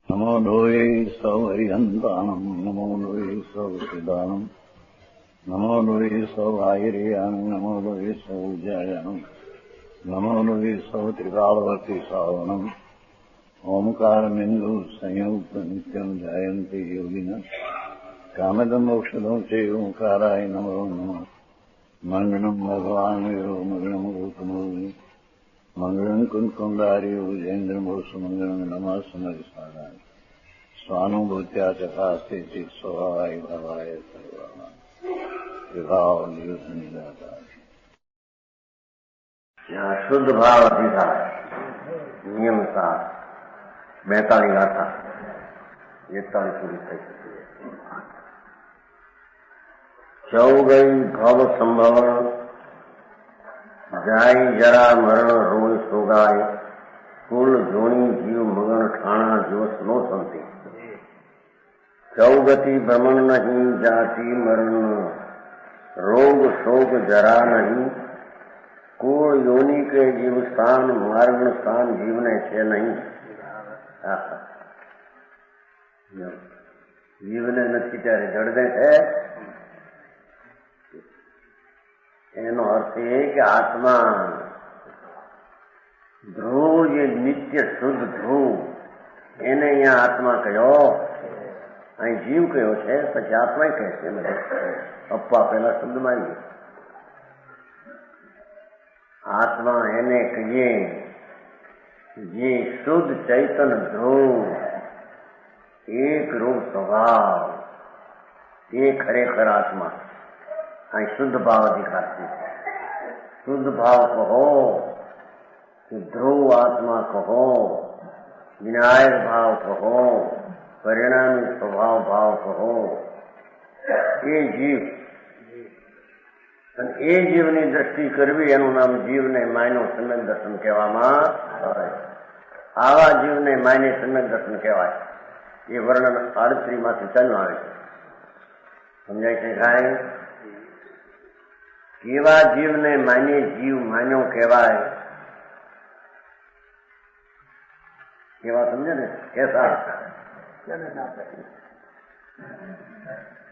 नमो लोये सौहरिहन्तानम् नमो लोये सौसिदानम् नमो लोये सौभागिर्यानम् नमो लोये सौजयानम् नमो लोये सौत्रिकालवर्ति सावनम् ओंकारमिन्दु संयुक्त नित्यम् जायन्ते योगिनः कामदमोक्षदं च ओंकाराय नमो नमः मङ्गलम् भगवान् वीरो मङ्गलम् गौतमोऽग्नि मङ्गलम् कुन्कुण्डार्यो विजेन्द्रमोसुमङ्गलम् नमः समरिसाराय स्वानुभूत्या चकास्ते चित् स्वभावाय भवाय सर्वाणाम् विभाव नियुद्ध यहाँ शुद्ध भाव अधिकार नियम का 42 गाथा 41 पूरी થઈ ચુકી है। चौ गई भव संभवण जाई जरा मरण रोय सोगाय कुल जोनी जीव मगन ठाणा जोश नो संति चौगति भ्रमण नहीं जाति मरण रोग शोक जरा नहीं कोण योनि के जीव स्थान मार्गण स्थान जीवने છે નહીં જીવને નથી ત્યારે જડને છે એનો અર્થ એ કે આત્મા ધ્રુવ જે નિત્ય શુદ્ધ ધ્રુવ એને અહીંયા આત્મા કહ્યો અહીં જીવ કયો છે પછી આત્મા કહે છે અપ્પા પેલા શબ્દમાં આવી आत्मा એને કહીએ જે શુદ્ધ ચૈતન ધ્રુવ એક રૂપ સ્વભાવ એ ખરેખર આત્મા અહીં શુદ્ધ ભાવ અધિકાર છે શુદ્ધ ભાવ કહો કે ધ્રુવ આત્મા કહો વિનાયક ભાવ કહો પરિણામી સ્વભાવ ભાવ કહો એ જીવ અને એ જીવની દ્રષ્ટિ કરવી એનું નામ જીવને માયનો સમ્યક દર્શન કહેવામાં આવે આવા જીવને માયને સમ્યક દર્શન કહેવાય એ વર્ણન 38 માંથી ચાલ્યું આવે છે સમજાય છે કાંઈ કેવા જીવને માને જીવ માન્યો કહેવાય કેવા સમજે ને કેસા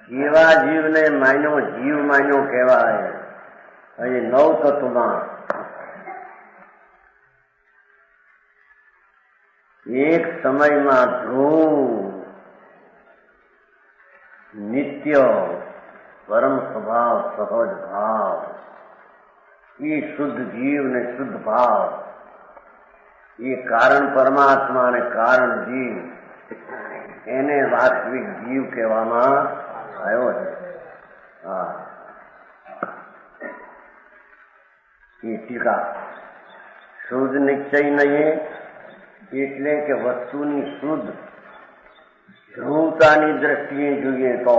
કેવા જીવને માન્યો જીવ માન્યો કહેવાય અહીં 9 તત્વમાં એક સમયમાં ધ્રુવ નિત્ય પરમ સ્વભાવ સહજ ભાવ એ શુદ્ધ જીવ ને શુદ્ધ ભાવ એ કારણ પરમાત્મા અને કારણ જીવ એને વાસ્તવિક જીવ કહેવામાં આવ્યો છે હા એ ટીકા શુદ્ધ નિશ્ચય નહીં એટલે કે વસ્તુની શુદ્ધ ધ્રુવતાની દ્રષ્ટિએ જોઈએ તો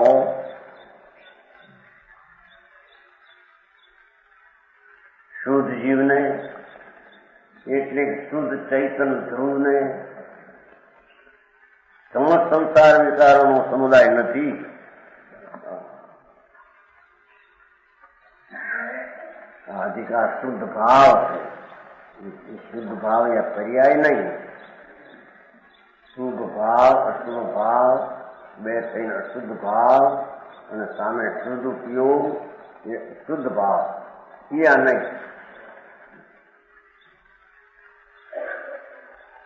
શુદ્ધ જીવને એટલે શુદ્ધ ચૈતન ધ્રુવને સમસ્ત સંસાર વિચારોનો સમુદાય નથી અધિકાર શુદ્ધ ભાવ છે શુદ્ધ ભાવ એ પર્યાય નહીં શુભ ભાવ અશુભ ભાવ બે થઈને અશુદ્ધ ભાવ અને સામે શુદ્ધ ઉપયોગ એ શુદ્ધ ભાવ એ આ નહીં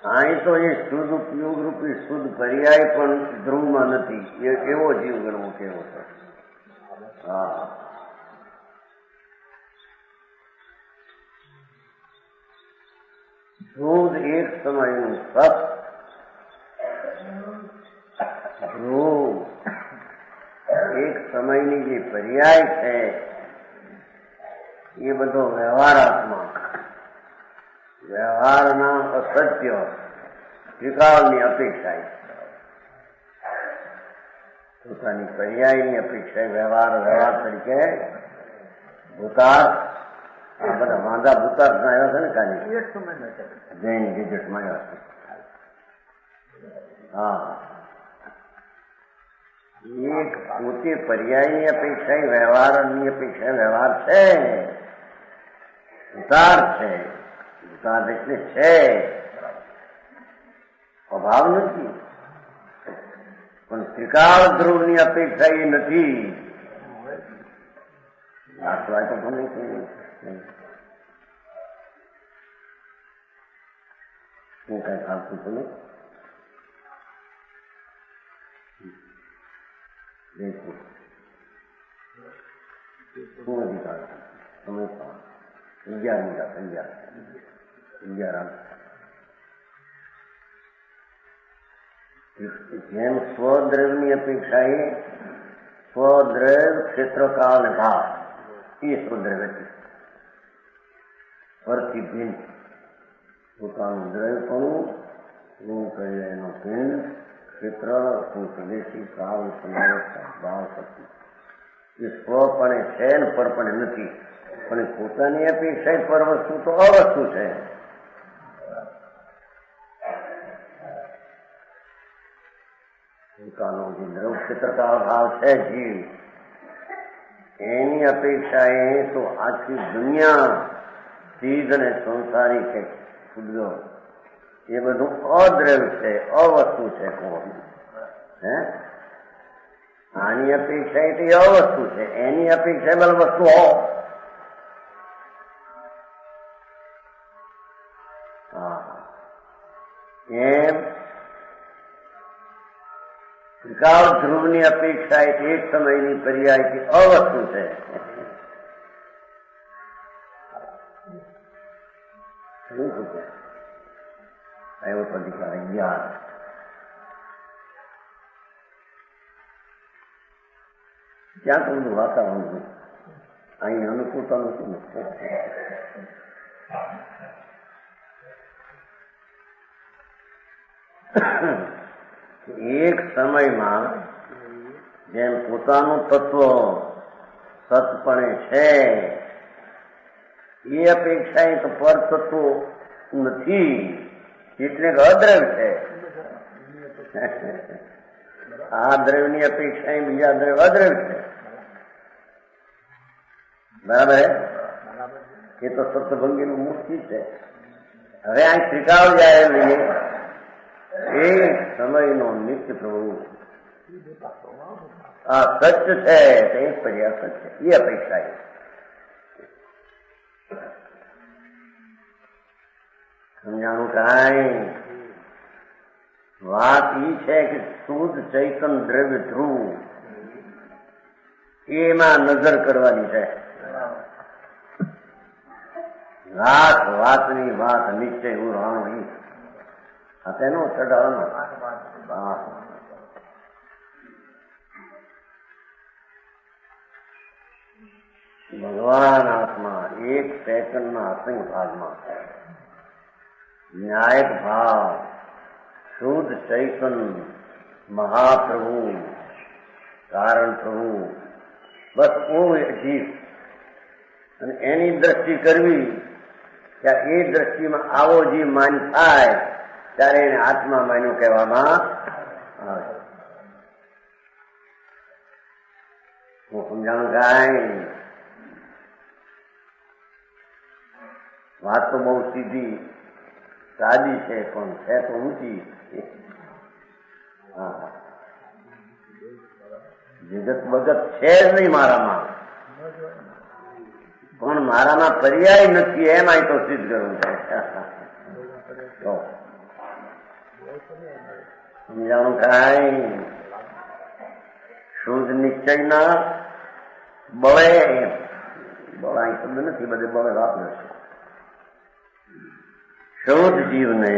અહીં તો એ શુદ્ધ ઉપયોગ રૂપી શુદ્ધ પર્યાય પણ ધ્રુવમાં નથી એ કેવો જીવ ગણવો કેવો છે હા ધ્રુવ એક સમયનું સત ધ્રુવ એક સમયની જે પર્યાય છે એ બધો વ્યવહારાત્મક વ્યવહારના અસત્ય વિકાળની અપેક્ષા પોતાની પર્યાયની અપેક્ષા વ્યવહાર વ્યવહાર તરીકે ભૂતાર આ બધા વાંધા ભૂતાર આવ્યા છે ને કાલી જૈન ગેજેટમાં આવ્યા છે હા એક પોતે પર્યાયની અપેક્ષા વ્યવહારની અપેક્ષા વ્યવહાર છે ભૂતાર છે ભૂતાર એટલે છે અભાવ નથી પણ ત્રિકાળ ધ્રુવની અપેક્ષા એ નથી. આટલા તો ગમે છે. હું કઈ આવતું છું ને શું અધિકાર તમે 11 જેમ સ્વદ્રવ્યની અપેક્ષા એ સ્વદ્રવ ક્ષેત્રકાળ અને ભાવ એ સ્વદ્રવ્ય છે. પરથી ભિન્ન પોતાનું દ્રવ્યપણું શું કહે એનો ભિન્ન ક્ષેત્ર શું સ્વદેશી કાળ સમાવતા ભાવ શક્તિ એ સ્વપણે છે ને પરપણે નથી. પણ પોતાની અપેક્ષા પર વસ્તુ તો અવસ્તુ છે. પોતાનો જે દ્રવ ક્ષેત્રકાળ ભાવ છે જીવ એની અપેક્ષા એ તો આખી દુનિયા ચીજ અને સંસારી છે ખુદો એ બધું અદ્રવ્ય છે, અવસ્તુ છે. હે આની અપેક્ષા એ અવસ્તુ છે, એની અપેક્ષા બલ વસ્તુ હો. એમ ત્રિકાળ ધ્રુવની અપેક્ષા એક સમયની પર્યાયથી અવસ્તુ છે. શું પૂછે આવ્યો તો અધિકાર 11 ત્યાં તો બધું વાતાવરણ અહીં અનુકૂળતા નથી. એક સમયમાં જેમ પોતાનું તત્વ સતપણે છે એ અપેક્ષા તો પર તત્વ નથી એટલે અદ્રવ્ય છે. આ દ્રવ્યની અપેક્ષા બીજા દ્રવ્ય અદ્રવ્ય છે. બરાબર એ તો સપ્તભંગીનું મૂર્તિ છે. હવે આ ત્રિકાળ જાય લઈએ એક સમયનો નિત્ય પ્રભુ આ સત્ય છે તે પર્યાસ છે એ અપેક્ષા છે. સમજાણું કાંઈ વાત ઈ છે કે શુદ્ધ ચૈતન દ્રવ્ય ધ્રુવ એમાં નજર કરવાની છે. લાખ વાતની વાત નિશ્ચય ઉરાણો આ તેનો ચઢાવવાનો ભગવાન આત્મા એક સેકન્ડના અસંગ ભાગમાં ન્યાયક ભાવ શુદ્ધ ચૈતન મહાપ્રભુ કારણ પ્રભુ બસ ઓ જીવ અને એની દ્રષ્ટિ કરવી ત્યાં એ દ્રષ્ટિમાં આવો જીવ માન થાય ત્યારે એને આત્મા માન્યું કહેવામાં આવે. હું સમજાણું કાંઈ વાત તો બહુ સીધી સાદી છે પણ છે તો ઊંચી. જગત બગત છે જ નહીં મારામાં પણ મારામાં પર્યાય નથી એમ આ તો સિદ્ધ કરવું છે. સમજાણું કાંઈ શુદ્ધ નિશ્ચયના બળે બળ અહીં શબ્દ નથી બધે બળે વાપરે છે. શુદ્ધ જીવને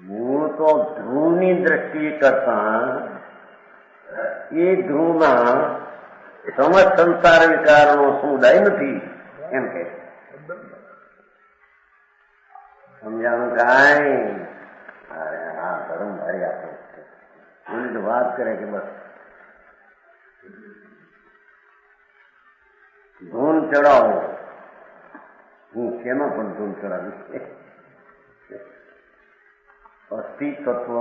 હું તો ધ્રુવની દ્રષ્ટિએ કરતા એ ધ્રુવમાં સમજ સંસાર વિકારનો સમુદાય નથી એમ કે સમજાણું કાંઈ. અરે હા ધર્મ ભારી આપે ઉલટ વાત કરે કે બસ ધૂન ચડાવો. હું શેમાં પણ ધૂન ચડાવીશ. અસ્થિ તત્વ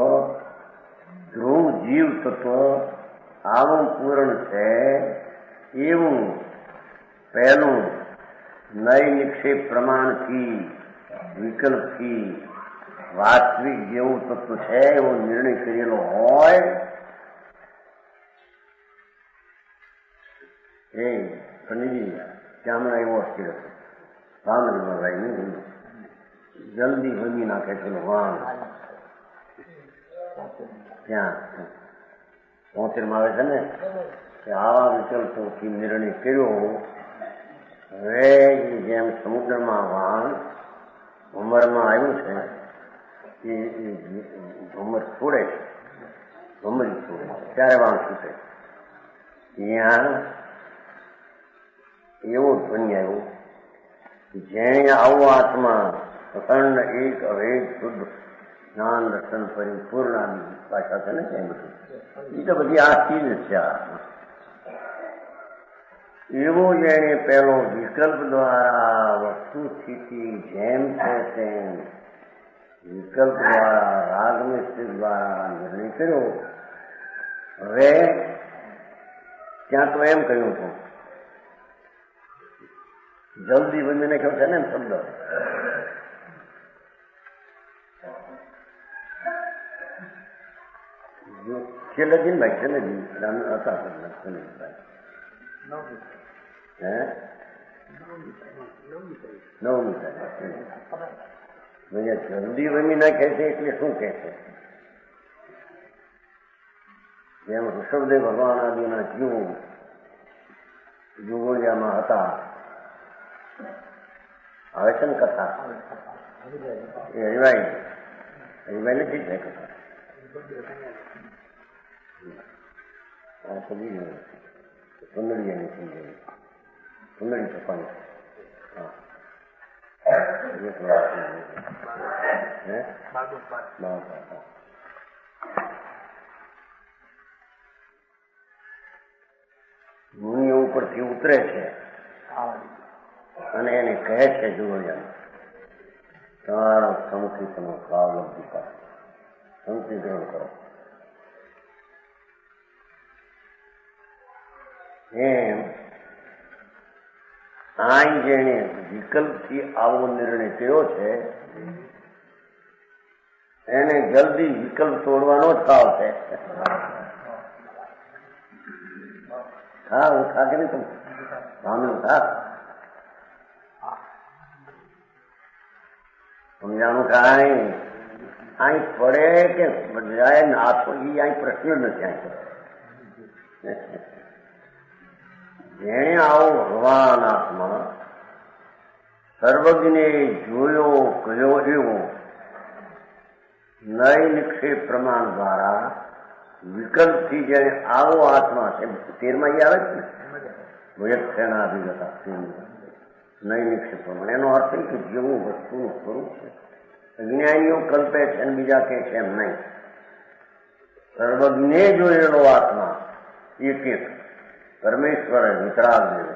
ધ્રુવ જીવ તત્વ આવું પૂર્ણ છે એવું પહેલું નય નિક્ષેપ પ્રમાણથી વિકલ્પથી વાસ્તવિક જેવું તત્વ છે એવો નિર્ણય કરેલો હોય એ પંડિતજી ત્યાં હમણાં એવો અસ્થિર હતો ભાવનગરમાં ભાઈ નહીં જલ્દી ભમી નાખે પેલો વાણ ત્યાં 73 આવે છે ને કે આવા વિકલ્પોથી નિર્ણય કર્યો. હવે જેમ સમુદ્રમાં વાણ ભમરમાં આવ્યું છે એ ભમર છોડે છે, ભમરી છોડે ત્યારે વાણ છૂટે. ત્યાં એવો ધ્વનિ આવ્યો જેણે આવો આત્મા અખંડ એક અભેદ શુદ્ધ જ્ઞાન દર્શન પરિપૂર્ણ આદિ ભાષા છે ને ત્યાં બધું એ તો બધી આ ચીજ છે. એવો જેને પેલો વિકલ્પ દ્વારા વસ્તુ સ્થિતિ જેમ છે તેમ વિકલ્પ દ્વારા રાગમિશ્રિત દ્વારા નિર્ણય કર્યો. હવે ત્યાં તો એમ કહ્યું હતું જલ્દી બંધીને કહ્યું છે ને શબ્દ છેલ્લે દિન ભાઈ છેલ્લે દિન હતા જલ્દી વમી નાખે છે એટલે શું કે છે? જેમ ઋષભદેવ ભગવાન આદિના જીવો જુગોડિયામાં હતા આવે છે ને કથા એ હરિભાઈ નથી છે કથા આ સબી કુંડળી એની સમજાવી કુંડળી ચપાની મુનિઓ ઉપરથી ઉતરે છે અને એને કહે છે જુગોડિયાને તમારો સમકીતનો ભાવ લબ્ધિ કરો, સમકી ગ્રહણ કરો. એમ આ જેને વિકલ્પથી આવો નિર્ણય કર્યો છે એને જલ્દી વિકલ્પ તોડવાનો જ ભાવ છે. હા હું ખા કે નહીં તમે સાંભળ્યું ખા સમજાણું કાંઈ અહીં પડે કે જાય નાથો એ અહીં પ્રશ્ન જ નથી. અહીં જેણે આવો ભગવાન આત્મા સર્વજ્ઞે જોયો કયો એવો નય નિક્ષેપ પ્રમાણ દ્વારા વિકલ્પથી જેને આવો આત્મા છે 13માં આવે છે ને ભયક્ષેણાભિગતા નય નિક્ષેપ પ્રમાણ એનો અર્થ એ કે જેવું વસ્તુનું સ્વરૂપ છે અજ્ઞાનીઓ કલ્પે છે અને બીજા કે છે એમ નહીં. સર્વજ્ઞે જોયેલો આત્મા એક એક પરમેશ્વર વિતરાગ દેવ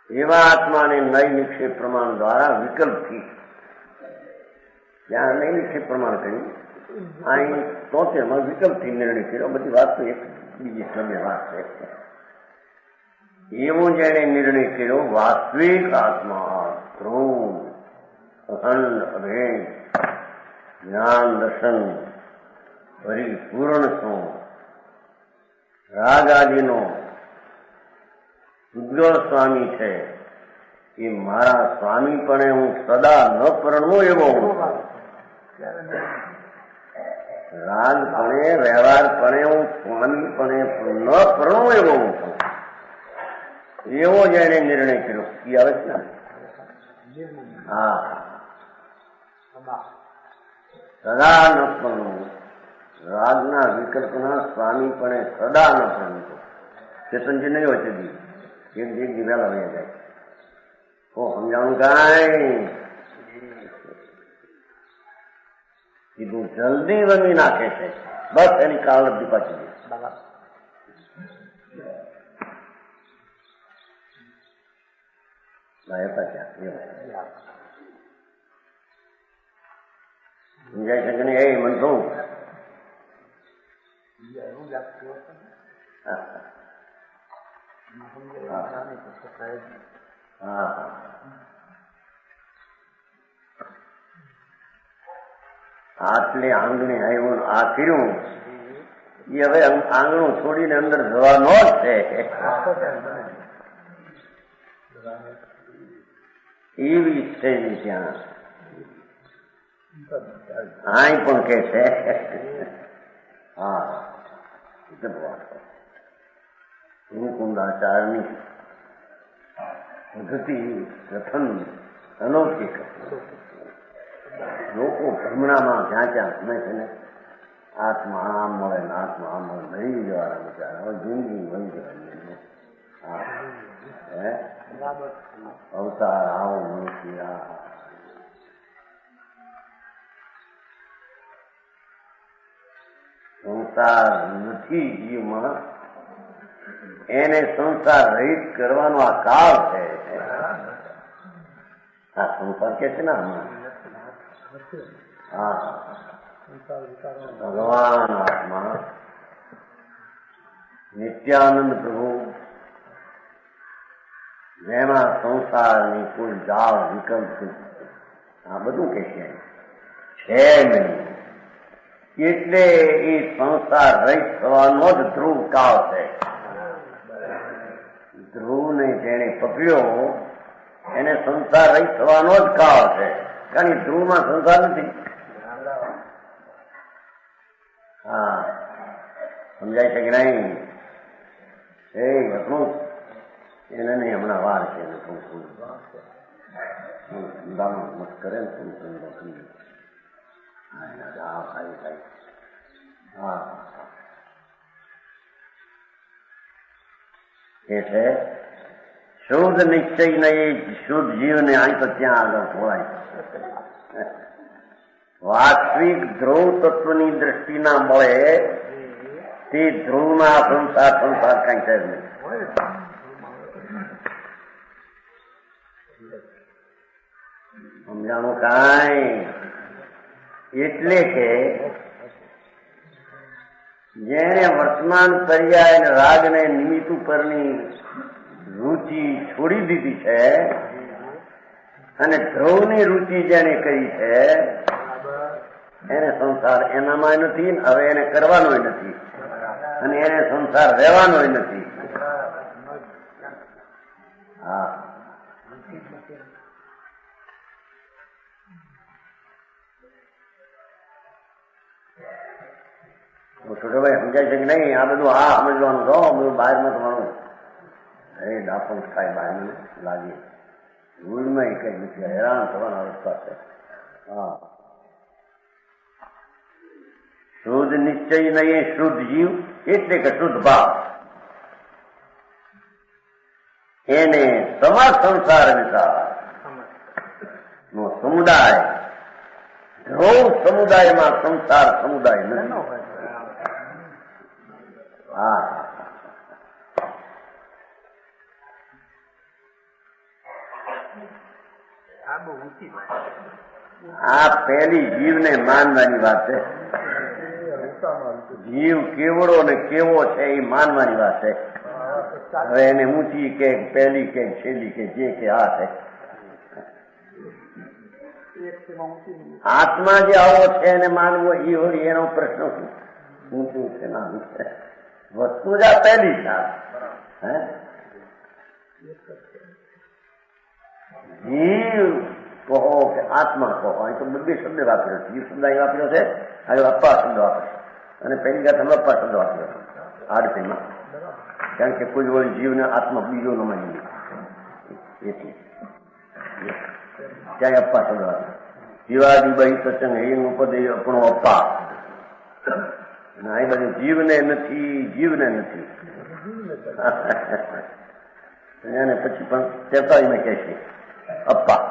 એવા આત્માને નય નિક્ષેપ પ્રમાણ દ્વારા વિકલ્પથી ત્યાં નય નિક્ષેપ પ્રમાણ કર્યું અહીં 73માં વિકલ્પથી નિર્ણય કર્યો. બધી વાત તો એક બીજી સમ્ય વાત છે. એવો જેને નિર્ણય કર્યો વાસ્તવિક આત્મા ધ્રુવ અખંડ અભેદ જ્ઞાન દર્શન પરિપૂર્ણ છું. રાગ આદિનો ઉજ્જવળ સ્વામી છે એ મારા સ્વામીપણે હું સદા ન પરણવું એવો હું રાગપણે વ્યવહારપણે હું સ્વામીપણે ન પરણવું એવો હું છું. એવો જેને નિર્ણય કર્યો એ આવે છે ને હા સદા ન પરણવું રાગના વિકલ્પના સ્વામીપણે સદા ન પરણતો. ચેતનજી નહીં હોય તે દી એક દી વહેલા વહી જાય ઓ સમજાણું કાંઈ કીધું જલ્દી વમી નાખે છે બસ એની કાળલબ્ધિ પાછી દે. સમજાય છે કે નહીં? એ મન શું આટલે આંગણે આવ્યું આ કર્યું એ હવે આંગણું છોડીને અંદર જવાનો જ છે. એવી છે ત્યાં આય પણ કે છે. હા મુકુંદાચાર્યની પદ્ધતિ કથન અલૌકિક. લોકો ભ્રમણામાં જ્યાં ત્યાં સમય છે ને આત્મા આમ મળે ને આત્મા આમ મળે મરી જવાના વિચાર હવે જિંદગી મળી જવાની. હા હે અવતાર આવો મનુષ્ય સંસાર નથી જીવમાં એને સંસાર રહિત કરવાનો આ કાળ છે. આ સંસાર કે છે ને હમણાં હા ભગવાન આત્મા નિત્યાનંદ પ્રભુ જેમાં સંસારની કોઈ જાળ વિકલ્પ આ બધું કે છે નહીં. એટલે એ સંસાર રહિત થવાનો જ ધ્રુવ કાળ છે. ધ્રુવને જેને પકડ્યો એને સંસાર રહિત થવાનો જ કાળ છે. કારણ કે ધ્રુવમાં સંસાર નથી. હા સમજાય છે કે નહીં? એ એટલું એને નહીં હમણાં વાર છે મત કરે ને એટલે શુદ્ધ નિશ્ચય નહીં શુદ્ધ જીવને અહીં તો ત્યાં આગળ ખોળાય. વાસ્તવિક ધ્રુવ તત્વની દ્રષ્ટિના મળે તે ધ્રુવના સંસાર કઈ છે જ નહીં. સમજાણું કાંઈ? એટલે કે જેને વર્તમાન પર્યાય રાગ ને નિમિત્ત ઉપરની રુચિ છોડી દીધી છે અને ધ્રુવની રુચિ જેને કરી છે એને સંસાર એનામાં નથી. હવે એને કરવાનો નથી અને એને સંસાર રહેવાનો નથી. હા છોટોભાઈ સમજાય છે કે નહીં? આ બધું હા સમજવાનું છો. બધું બહારમાં તમારું અરે ડાપણ થાય બહાર લાગે ભૂલમાં કઈ નથી. હેરાન થવાના રસ્તા છે. હા શુદ્ધ નિશ્ચય નહીં શુદ્ધ જીવ એટલે કે શુદ્ધ ભાવ એને સમાજ સંસાર વિચાર નો સમુદાય ધ્રુવ સમુદાયમાં સંસાર સમુદાય નથી. હા આ પહેલી જીવને માનવાની વાત છે. જીવ કેવડો ને કેવો છે એ માનવાની વાત છે. હવે એને ઊંચી કે પહેલી કે છેલ્લી કે જે કે આ છે. આત્મા જે આવો છે એને માનવો એ હોય એનો પ્રશ્ન શું? ઊંચું છે નાનું છે વસ્તુ જ આ પહેલી છે. જીવ કહો કે આત્મા કહો અહીં તો બધી શબ્દ વાપર્યો છે. જીવ શબ્દ અહીં વાપર્યો છે. હવે અપ્પા શબ્દ વાપરે અને પહેલી વાત અમે અપ્પા શબ્દ વાપર્યો આડતીમાં. કારણ કે કોઈ વળી જીવને આત્મા બીજો ન માની એટલે ક્યાંય અપ્પા શબ્દ વાપર્યો. જીવાદિભાઈ સત્સંગ હિંગ ઉપદે આપણો અપ્પા આ બધું જીવને નથી જીવને નથી. અને પછી પણ 43 કહે છે અપ્પા.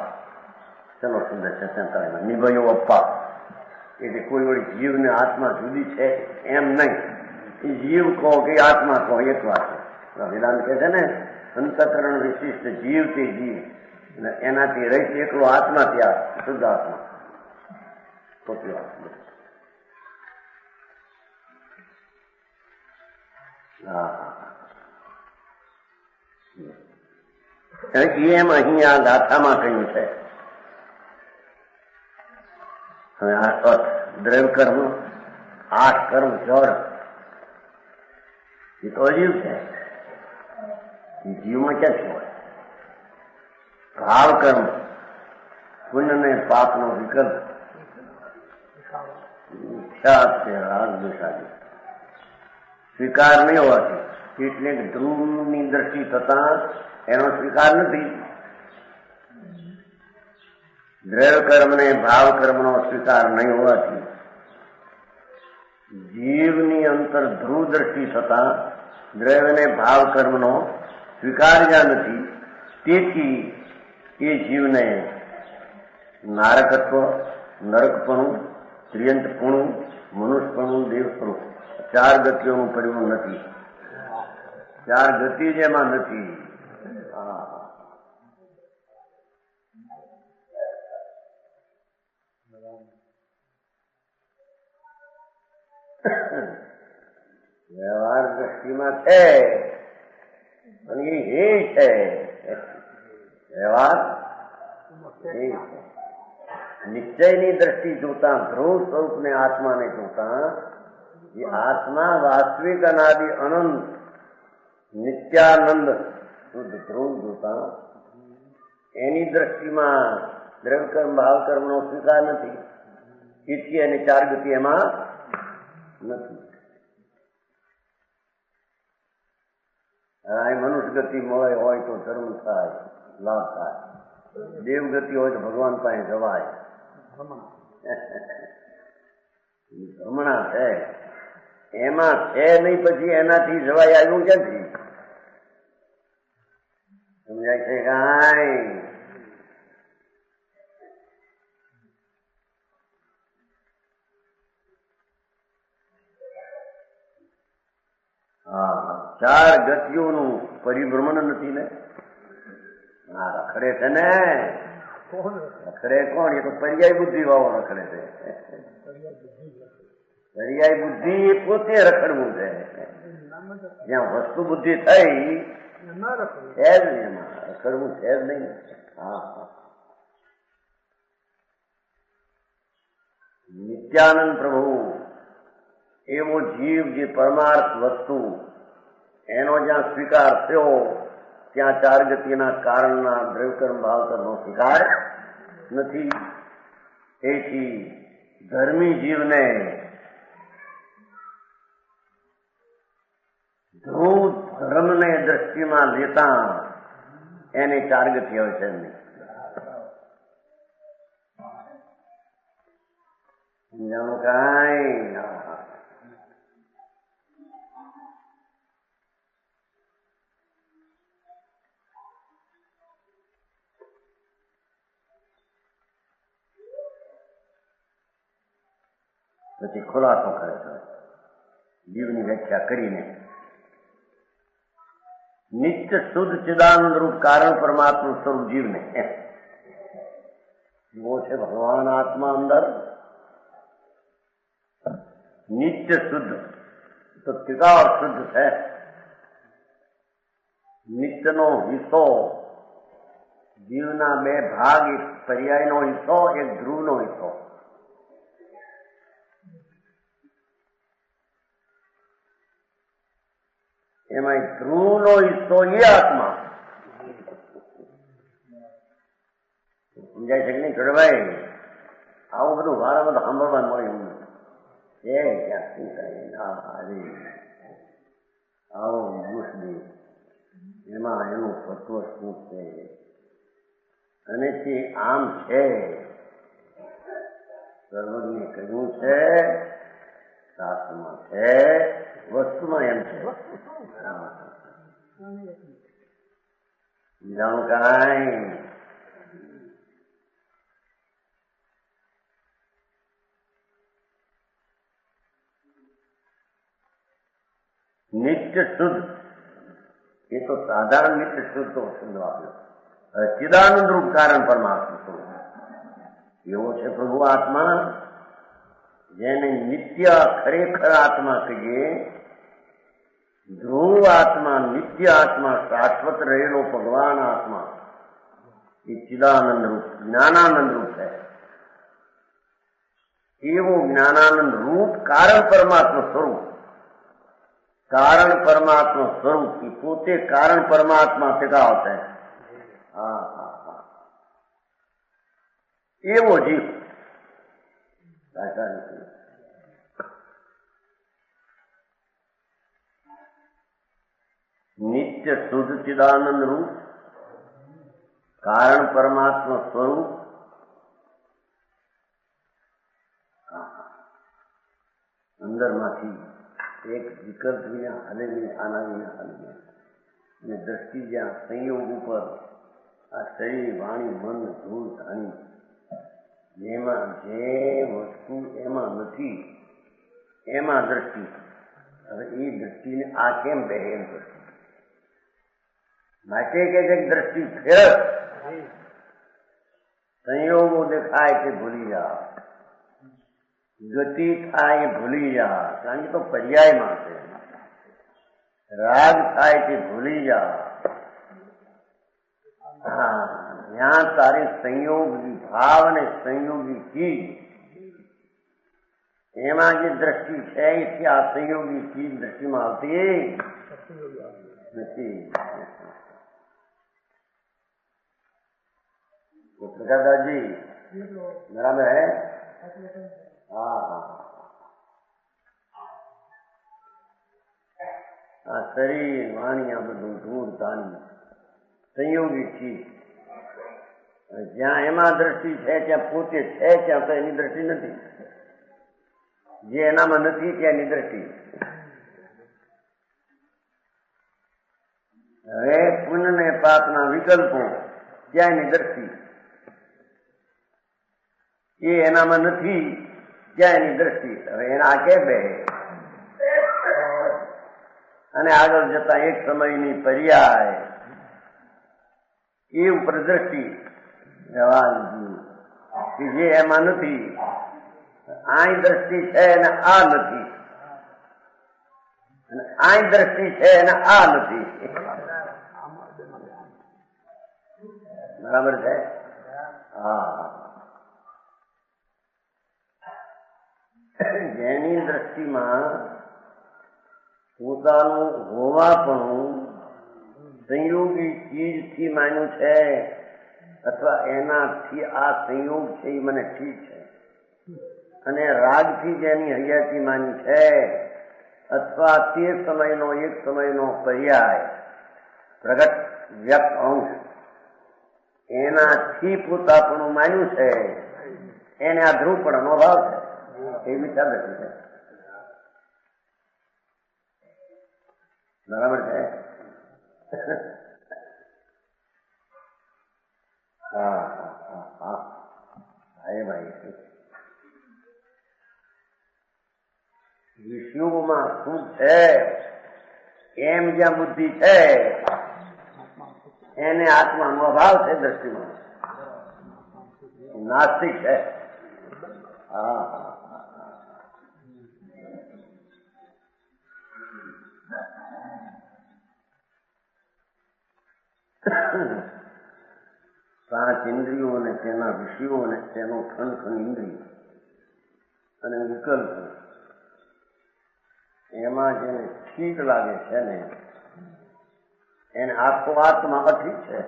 ચલો શબ્દ છે 47 નિભાયો અપ્પા. એટલે કોઈ વળી જીવને આત્મા જુદી છે એમ નહીં. એ જીવ કહો કે આત્મા કહો એક વાત છે. વેદાંત કહે છે ને અંતઃકરણ વિશિષ્ટ જીવ તે જીવ એનાથી રહીત એકલો આત્મા ત્યાં શુદ્ધ આત્મા. ખોટી વાત. એમ અહીંયા ગાથામાં કહ્યું છે. હવે આ અર્થ દ્રવ્ય કર્મ, 8 કર્મ જળ, એ તો અજીવ છે. એ જીવમાં ક્યાંથી હોય? ભાવ કર્મ, પુણ્ય ને પાપનો વિકલ્પ, ઈચ્છા છે, રાગ દ્વેષાદી સ્વીકાર નહીં હોવાથી, એટલે ધ્રુવની દ્રષ્ટિ થતા એનો સ્વીકાર નથી. દ્રવ્ય કર્મ ને ભાવ કર્મનો સ્વીકાર નહીં હોવાથી જીવની અંતર ધ્રુવ દ્રષ્ટિ થતા દ્રવ્ય ને ભાવ કર્મનો સ્વીકાર જ્યાં નથી, તેથી એ જીવને નારકત્વ, નરકપણું, ત્રિયંતપણું, મનુષ્યપણું, દેવપણું 4 ગતિઓનું પરિવર્તન નથી. 4 ગતિ જ એમાં નથી. વ્યવહાર દ્રષ્ટિમાં છે અને એ છે. વ્યવહાર નિશ્ચયની દ્રષ્ટિ જોતા, ધ્રુવ સ્વરૂપને આત્માને જોતા, એ આત્મા વાસ્તવિક અનાદિ અનંત નિત્યાનંદ શુદ્ધ ધ્રુવ જોતા એની દ્રષ્ટિમાં દ્રવ્યકર્મ ભાવકર્મનો સ્વીકાર નથી. તેથી અને 4 ગતિ એમાં નથી. મનુષ્ય ગતિ મળે હોય તો ધર્મ થાય, લાભ થાય. દેવગતિ હોય તો ભગવાન પાસે જવાય. ભ્રમણા છે એમાં છે નહીં, પછી એનાથી જવાય આવ્યું ક્યાંથી? સમજાય છે કાંઈ? હા, 4 ગતિઓનું પરિભ્રમણ નથી ને. હા, રખડે છે ને. રખડે કોણ? એ તો પર્યાય બુદ્ધિ વાળો રખડે છે. પર્યાય બુદ્ધિ પોતે રખડવું છે. જ્યાં વસ્તુ બુદ્ધિ થઈ છે જ નહીં, એમાં રખડવું છે જ નહીં. હા, નિત્યાનંદ પ્રભુ એવો જીવ જે પરમાર્થ વસ્તુ એનો જ્યાં સ્વીકાર થયો ત્યાં 4 ગતિના કારણના દ્રવ્યકર્મ ભાવકર્મનો સ્વીકાર નથી. તેથી ધર્મી જીવને ધ્રુવ ધર્મને દ્રષ્ટિમાં લેતા એને 4 ગતિ હોય છે નહીં. સમજાણું કાંઈ? પછી ખુલાસો કરે છે જીવની વ્યાખ્યા કરીને. નિત્ય શુદ્ધ ચિદાનંદ રૂપ કારણ પરમાત્મા સ્વરૂપ જીવને એવો છે ભગવાન આત્મા અંદર નિત્ય શુદ્ધ. તો ત્રિકાળ શુદ્ધ છે. નિત્યનો હિસ્સો, જીવના 2 ભાગ, એક પર્યાયનો હિસ્સો, એક ધ્રુવનો હિસ્સો. એમાં ધ્રુવનો હિસ્સો એ આત્મા. સમજાય છે કે નહીં છોડભાઈ? આવું બધું વારામાં તો સાંભળવા મળ્યું એ ક્યાંથી કઈ આવો મુશ્કેલ એમાં એનું તત્વ શું છે અને તે આમ છે. સર્વજ્ઞે કહ્યું છે, શાસ્ત્રમાં છે, વસ્તુમાં એમ છે. જાણું કાંઈ? નિત્ય શુદ્ધ એ તો સાધારણ નિત્ય શુદ્ધ તો શુદ્ધ આપ્યો. ચિદાનંદ રૂપ કારણ પરમાત્મા સ્વરૂપ એવો છે પ્રભુ આત્મા, જેને નિત્ય ખરેખર આત્મા કહીએ. ધ્રુવ આત્મા, નિત્ય આત્મા, શાશ્વત રહેલો ભગવાન આત્મા એ ચિદાનંદ રૂપ, જ્ઞાનાનંદ રૂપ છે. એવું જ્ઞાનાનંદ રૂપ કારણ પરમાત્મા સ્વરૂપ, કારણ પરમાत्मा स्वरूप की पोते कारण परमात्मा से का होता है। हाँ हाँ हाँ, ये वो जीव ऐसा नहीं। नित्य शुद्ध चिदानंद रूप कारण परमात्मा स्वरूप अंदर माथी एक विकल्प विना हले विना आना विना हले ने दृष्टि ज्યાં સંયોગ ઉપર આ શરીર વાણી મન ધૂળ ધાણી જેમાં જે વસ્તુ એમાં નથી એમાં દ્રષ્ટિ, હવે એ દ્રષ્ટિને આ કેમ બેહે એમ દ્રષ્ટિ માટે કે દ્રષ્ટિ ફેરત સંયોગો દેખાય કે ભૂલી જા, ગતિ થાય ભૂલી જા, કારણ કે તો પર્યાયમાં છે, રાગ થાય તે ભૂલી જા। હા, ત્યાં તારે સંયોગી ભાવ અને સંયોગી ચીજ એમાં જે દ્રષ્ટિ છે એથી આ સંયોગી ચીજ દ્રષ્ટિમાં આવતી નથી। तो प्रकाश जी बराबर है। हाँ हाँ, आ शरीर वाणी आ બધું ધૂળ ધાણી સંયોગી ચીજ, જ્યાં એમાં દ્રષ્ટિ છે ત્યાં પોતે છે ત્યાં તો એની દ્રષ્ટિ નથી, જે એનામાં નથી ત્યાં એની દ્રષ્ટિ। હવે પુણ્ય ને પાપના વિકલ્પો ત્યાં એની દ્રષ્ટિ, એ એનામાં નથી ત્યાં એની દ્રષ્ટિ। હવે એના આ કે બે અને આગળ જતા એક સમયની પર્યાય એ ઉપર દ્રષ્ટિ જવા દીધી કે જે એમાં નથી, આઈ દ્રષ્ટિ છે અને આ નથી, અને આઈ દ્રષ્ટિ છે અને આ નથી, બરાબર છે। હા, જેની દ્રષ્ટિમાં પોતાનું હોવાપણું સંયોગી ચીજથી માન્યું છે અથવા એનાથી આ સંયોગ છે એ મને ઠીક છે, અને રાગથી જેની હૈયાથી માની છે અથવા તે સમયનો એક સમયનો પર્યાય પ્રગટ વ્યક્ત અંશ એનાથી પોતાપણું માન્યું છે, એને આ ધ્રુવપણાનો ભાવ છે, એ વિચાર નથી છે। બરાબર છે। હા હા હા હા, એ ભાઈ વિષયોમાં શું છે એમ જ્યાં બુદ્ધિ છે એને આત્માનો અભાવ છે દ્રષ્ટિમાં, નાસ્તિક છે। હા હા, પાંચ ઇન્દ્રિયો અને તેના વિષયો અને તેનો ખન ઇન્દ્રિય અને વિકલ્પ એમાં જેને ઠીક લાગે છે ને એને આખો આત્મા અઠીક છે,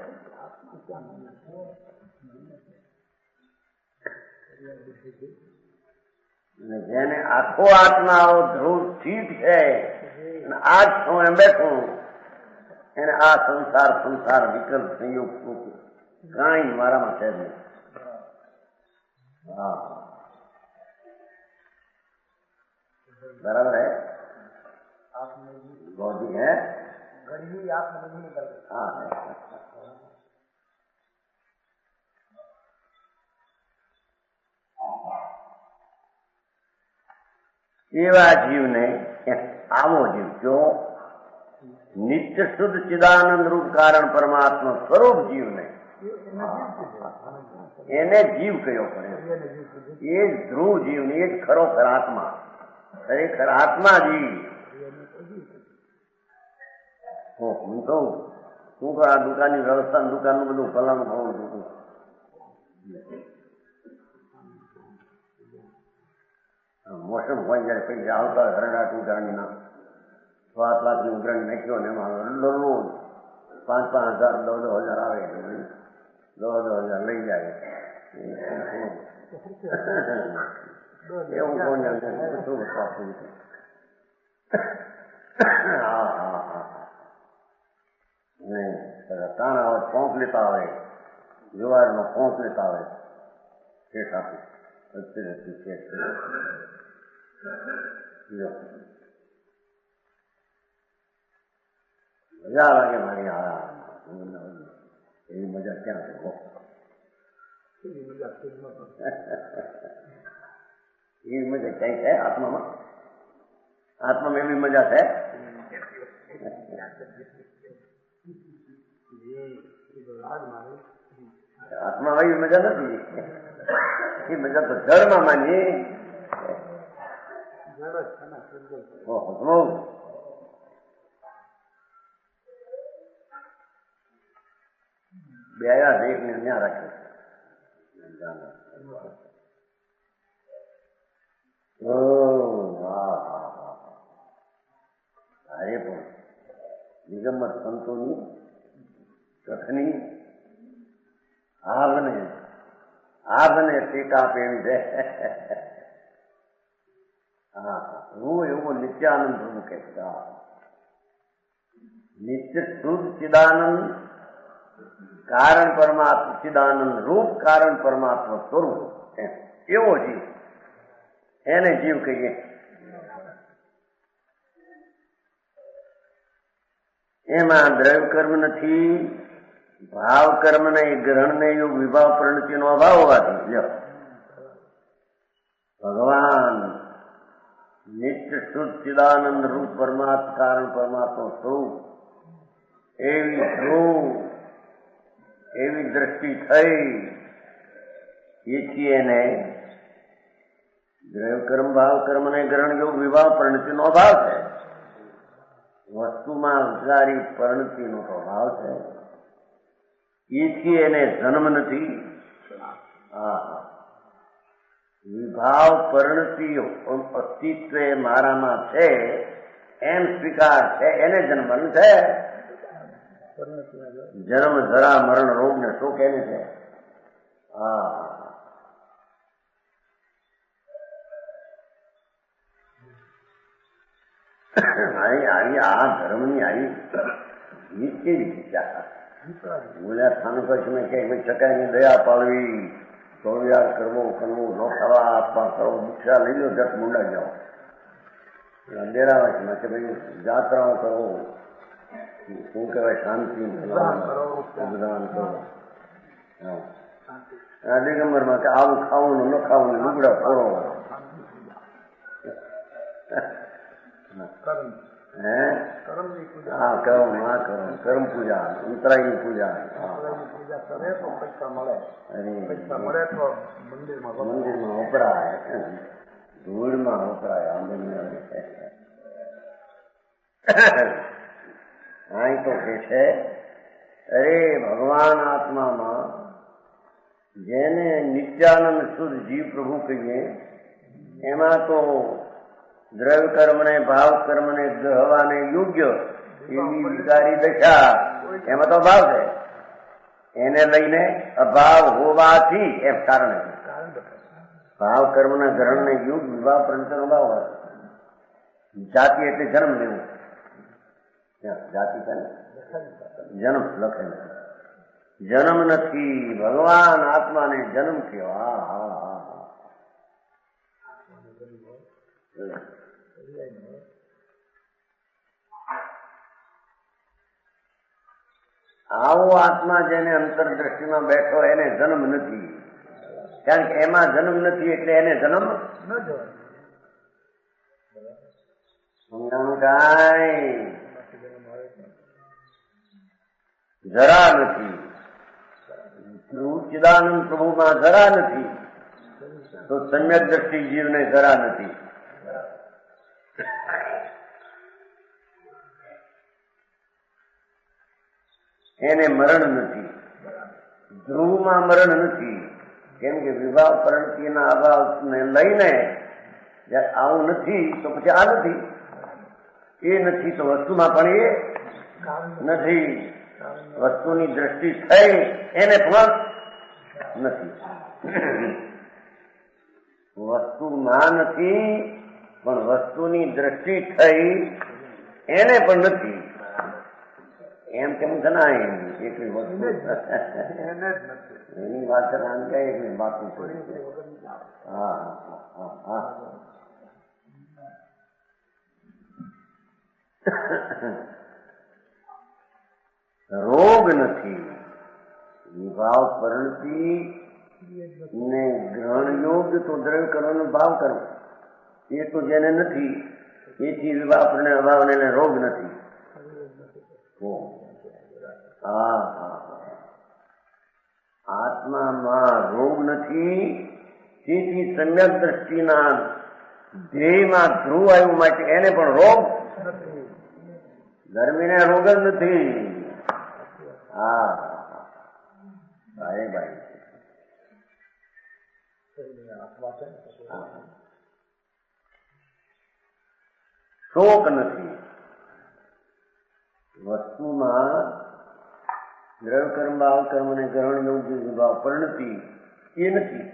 અને જેને આખો આત્મા ધ્રુવ ઠીક છે અને આ જ છું એમ બેઠું એને આ સંસાર વિકલ્પ સંયોગ કાંઈ મારામાં છે જ નહીં। हाँ बराबर है, बॉडी है गरीबी आप नहीं निकल। हाँ એવા જીવને આવો જીવ જો નિત્ય શુદ્ધ ચિદાનંદ રૂપ કારણ પરમાત્મા સ્વરૂપ જીવને એને જીવ કયો પડે, એ જ ધ્રુવ જીવ ને એ જ ખરોખર આત્મા, ખરેખર આત્મા જીવ। હું કહું શું કહું આ દુકાનની વ્યવસ્થા દુકાનનું બધું ફલાણું ખાવાનું મોસમ હોય જયારે પૈસા આવતા હોય હરણાટ ઉઘરાણીના 7 લાખની ઉઘરાણી નાખ્યો ને એમાં દરરોજ 5,000 10,000 આવે 10,000 લઈ જાય એવું કોણ નહીં તાણા આવે પોંક લેતા આવે જુવારનો પોંક લેતા આવે શેઠ આપી મજા લાગે મારી એવી મજા ક્યાં છે એવી મજા ક્યાંય છે આત્મામાં એવી મજા છે આત્મામાં એવી મજા નથી એ મજા તો જળમાં માની બે આવ્યા એક ને ત્યાં રાખ્યો અરે પણ દિગંબર સંતોની કથની આગને ટેકા આપે એવી છે હા હું એવો નિત્યાનંદ હું કે નિત્ય શુદ્ધ ચિદાનંદ કારણ પરમાત્મા ચિદાનંદ રૂપ કારણ પરમાત્મા સ્વરૂપ એવો જીવ એને જીવ કહીએ. એમાં દ્રવ્ય કર્મ નથી, ભાવ કર્મ નહીં, ગ્રહણ ને યુગ વિભાવ પરિણતિનો અભાવ હોવાથી ભગવાન નિત્ય શુદ્ધ ચિદાનંદ રૂપ પરમાત્મા કારણ પરમાત્મા સ્વરૂપ એવી ધ્રુવ એવી દ્રષ્ટિ થઈ એથી એને દ્રવ્ય કર્મ ભાવ કર્મ ને ગ્રહણ યોગ વિભાવ પરિણતિનો અભાવ છે. વસ્તુમાં ઉદ્ગારી પરિણતિનો તો અભાવ છે. એથી એને જન્મ નથી. વિભાવ પરિણતિ અસ્તિત્વ મારામાં છે એમ સ્વીકાર છે એને જન્મ છે. જન્મ જરા મરણ રોગ ને શોક એને છે. આ ધર્મની આવી રીત કેવી રીતે બોલ્યા સ્થાનક મેં કે ચકાઈ ની દયા પાડવી, ચોવ્યાર કરવો કરવું, ન ખાવા આપવા કરવો, દીક્ષા લઈ લો જટ મુંડા જાઓ. ડેરાવાસમાં કે ભાઈ જાત્રાઓ કરવો, શું કહેવાય શાંતિ બધાન કરો. દિગંબરમાં કે આવું ખાવું ન ખાવું લુગડા ફોરો. હા કરમ ના કરમ કરમ પૂજા ઉતરાઈ ની પૂજા મંદિરમાં વપરાય, ધૂળમાં વપરાય. અહીં તો કે છે અરે ભગવાન આત્મામાં જેને નિત્યાનંદ શુદ્ધ જીવ પ્રભુ કહીએ એમાં તો દ્રવ્ય કર્મ ને ભાવ કર્મ ને ગ્રહવાને યોગ્ય એવી વિકારી દશા એમાં તો અભાવ છે. એને લઈને અભાવ હોવાથી એમ કારણે ભાવ કર્મ ના ગ્રહણ ને યુગ વિવાહ પ્રંચનો અભાવ હોય. જાતિ એટલે જન્મ લેવું. જાતિ જન્મ લખે જન્મ નથી. ભગવાન આત્માને જન્મ કેવા. આવો આત્મા જેને અંતરદ્રષ્ટિમાં બેઠો એને જન્મ નથી. કારણ કે એમાં જન્મ નથી એટલે એને જન્મ સમજાણું કાંઈ જરા નથી. ચિદાનંદ પ્રભુમાં જરા નથી તો સમ્યક દ્રષ્ટિ જીવને જરા નથી. એને મરણ નથી. ધ્રુવમાં મરણ નથી. કેમ કે વિભાવ પરિણતિના અભાવને લઈને જયારે આવું નથી તો પછી આ નથી, એ નથી તો વસ્તુમાં પણ એ નથી. વસ્તુની દ્રષ્ટિ થઈ એને પણ નથી. વસ્તુમાં નથી પણ વસ્તુની દ્રષ્ટિ થઈ એને પણ નથી. એમ કેમ જણાય એટલી વસ્તુ એની વાત આમ કહે એટલી બાતું પડી. હા હા હા રોગ નથી. વિભાવ પરિણતિ ને ગ્રહણ યોગ્ય તો દ્રવ્ય કરવાનો ભાવ કરવો એ તો જેને નથી એથી વિભાવ પરિણય અભાવ એને રોગ નથી. હા હા આત્મામાં રોગ નથી. તેથી સમ્યક દ્રષ્ટિના ધ્યેયમાં ધ્રુવ આવ્યું માટે એને પણ રોગ ગરમીને રોગ જ નથી. હા ભાઈ ભાઈ શોક નથી. વસ્તુમાં દ્રવ્ય કર્મ ભાવ કર્મ અને ગ્રહણ યોગ્ય વિભાવ પરિણતિ એ નથી.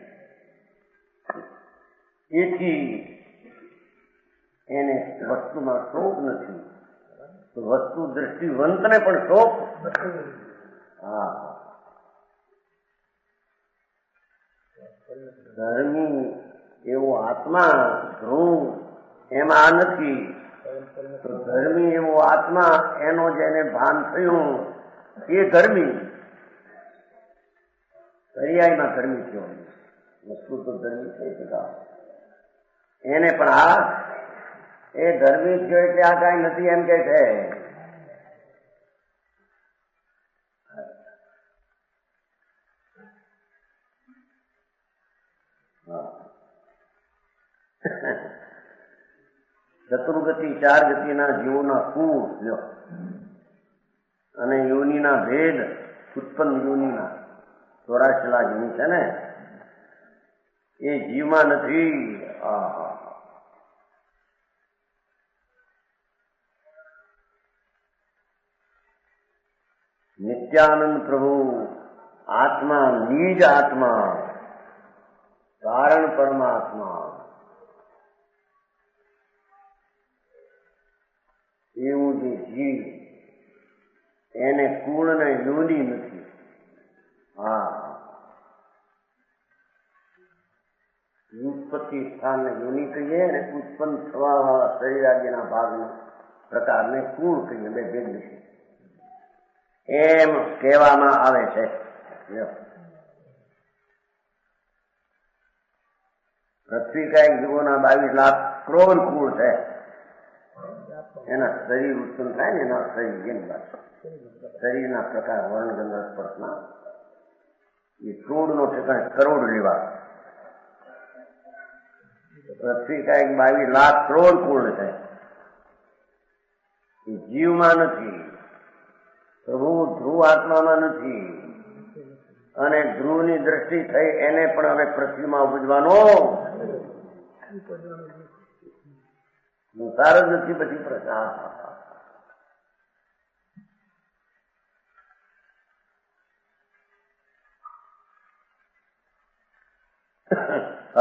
એથી એને વસ્તુમાં શોક નથી. તો વસ્તુ દ્રષ્ટિવંતને પણ શોક. હા ધર્મી એવો આત્મા ધ્રુવ એમાં આ નથી. તો ધર્મી એવો આત્મા એનો જેને ભાન થયું એ ધર્મી. પર્યાયમાં ધર્મી થયો. વસ્તુ તો ધર્મી થઈ શકા એને પણ આ એ ધર્મી થયો એટલે આ કઈ નથી એમ કે છે. ચતુર્ગતિ ચાર ગતિના જીવોના કુળ અને યોનિના ભેદ ઉત્પન્ન યોનિના 84 લાખ યોનિ છે ને એ જીવમાં નથી. નિત્યાનંદ પ્રભુ આત્મા નિજ આત્મા કારણ પરમાત્મા એવું જે જીવ એને કુળ ને યોની નથી. હા ઉત્પત્તિ સ્થાન ને યોની કહીએ ને ઉત્પન્ન થવા વાળા શરીર આદિના ભાગના પ્રકારને કુળ કહીએ. બે ભેદ છે એમ કહેવામાં આવે છે. પૃથ્વી કાંઈક જીવોના 22 લાખ કરોડ કુળ છે. એના શરીર ઉત્પન્ન થાય ને એના શરીર જેની વાત શરીરના પ્રકાર વર્ણ ગંધ સ્પર્શના એ કરોડનો ઠેકાણે કરોડ લેવા. પૃથ્વી કાંઈક 22 લાખ કરોડ કુળ છે. એ જીવમાં નથી. પ્રભુ ધ્રુવ આત્મામાં નથી. અને ધ્રુવની દ્રષ્ટિ થઈ એને પણ હવે પૃથ્વીમાં ઉપજવાનો સંસાર જ નથી. પછી પ્રશ્ન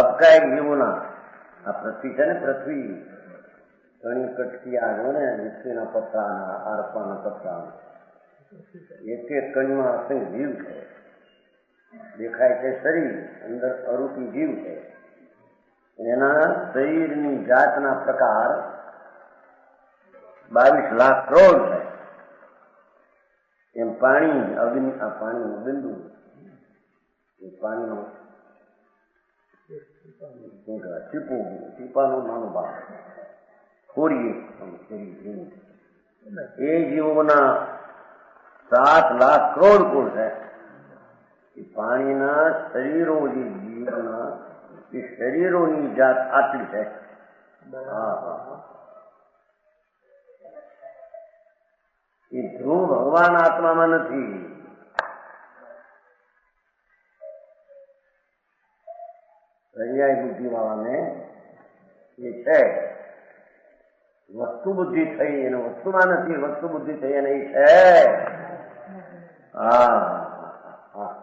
અપકાય જીવોના આ પૃથ્વી છે ને પૃથ્વી ઘણી કટકી આવ્યો ને વિશ્વના પત્તાના આરપાના પત્તાના એક એક કણમાં અસંગ જીવ છે. દેખાય છે શરીર અંદર અરૂપી જીવ છે. એના શરીરની જાતના પ્રકાર 22 લાખ કરોડ છે. એમ પાણી અગ્નિ આ પાણીનું બિંદુ એ પાણીનો ટીપાનો નાનો ભાગ ખોરીએ એ જીવોના 7 લાખ કરોડ કુળ છે. એ પાણીના શરીરો જે જીવના એ શરીરોની જાત આટલી છે. એ ધ્રુવ ભગવાન આત્મામાં નથી. પર્યાય બુદ્ધિ વાળાને એ છે વસ્તુ બુદ્ધિ થઈ એને વસ્તુમાં નથી, વસ્તુ બુદ્ધિ થઈ એને એ છે. હા હા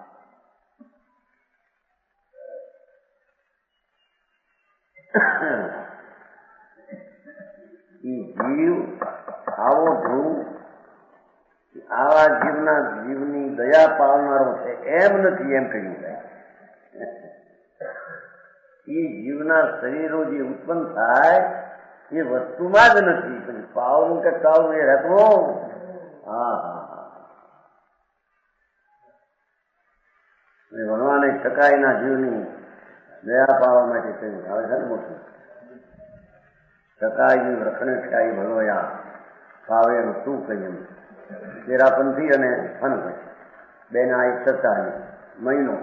જીવ આવો ધ્રુવ આવા જીવની દયા પાવનારો છે એમ નથી, એમ કહ્યું જાય. એ જીવના શરીરો જે ઉત્પન્ન થાય એ વસ્તુમાં જ નથી, પછી પાવનું કે કાવનું એ રહેતું. હા હા હા ભગવાને ટકાઈના જીવની દયા પાવા માટે કહ્યું. આવે છે ને મોટું ટકાઈ રખણે ખ્યાઈ ભલોયા પાવેનું શું કહ્યું. તેરાપંથી અને ફનભાઈ બેના એક સત્તા મહિનો